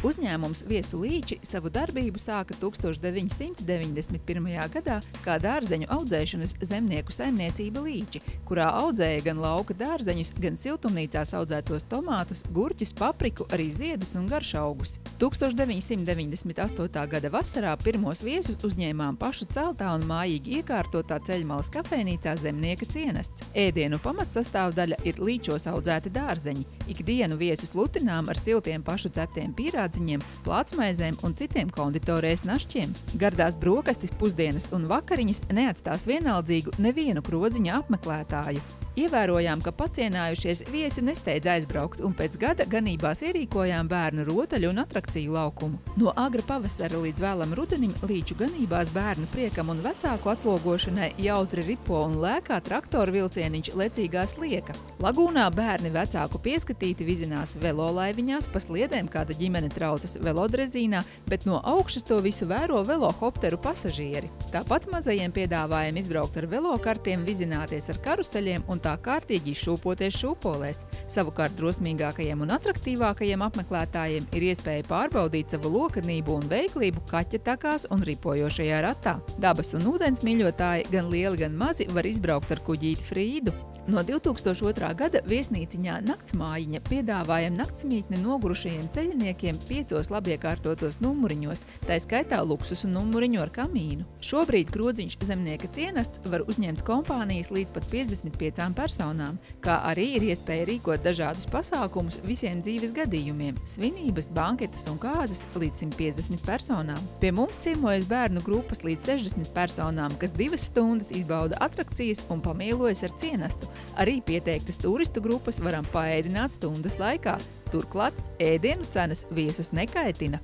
Uzņēmums Viesu līči savu darbību sāka 1991. gadā kā dārzeņu audzēšanas zemnieku saimniecība Līči, kurā audzēja gan lauka dārzeņus, gan siltumnīcās audzētos tomātus, gurķus, papriku, arī ziedus un garšaugus. 1998. gada vasarā pirmos viesus uzņēmām pašu celtā un mājīgi iekārtotā ceļmalas kafejnīcā Zemnieka cienests. Ēdienu pamatsastāvdaļa ir līčos audzēti dārzeņi. Ikdienu viesus lutinām ar siltiem pašu ceptiem pīrādziņiem, plācmaizēm un citiem konditorēs našķiem. Gardās brokastis, pusdienas un vakariņas neatstās vienaldzīgu nevienu krodziņa apmeklētāju. Ievērojām, ka pacienājušies viesi nesteidz aizbraukt, un pēc gada ganībās ierīkojām bērnu rotaļu un atrakciju laukumu. No agra pavasara līdz vēlam rudenim līču ganībās bērnu priekam un vecāku atlogošanai jautri ripo un lēkā traktoru vilcieniņš lecīgā slieka. Lagūnā bērni vecāku pieskatīti vizinās velolaiviņās, pa sliedēm kāda ģimene traucas velodrezīnā, bet no augšas to visu vēro velohopteru pasažieri. Tāpat mazajiem piedāvājam izbraukt ar velokartiem, vizināties ar karuseļiem un tā kārtīgi izšūpoties šūpolēs. Savukārt drosmīgākajiem un atraktīvākajiem apmeklētājiem ir iespēja pārbaudīt savu lokanību un veiklību kaķa takās un ripojošajā ratā. Dabas un ūdens mīļotāji, gan lieli, gan mazi, var izbraukt ar kuģīti Frīdu. No 2002. gada viesnīciņā Naktsmājiņa piedāvājam naktsmītni nogurušajiem ceļiniekiem 5 labiekārtotos numuriņos, tā skaitā luksusu numuriņu ar kamīnu. Šobrīd krodziņš Zemnieka cienests var uzņemt kompānijas līdz pat 55 personām, kā arī ir iespēja rīkot dažādus pasākumus visiem dzīves gadījumiem – svinības, banketus un kāzas līdz 150 personām. Pie mums ciemojas bērnu grupas līdz 60 personām, kas 2 stundas izbauda atrakcijas un pamielojas ar cienestu. Arī pieteiktas turistu grupas varam paēdināt stundas laikā. Turklāt ēdienu cenas viesus nekaitina.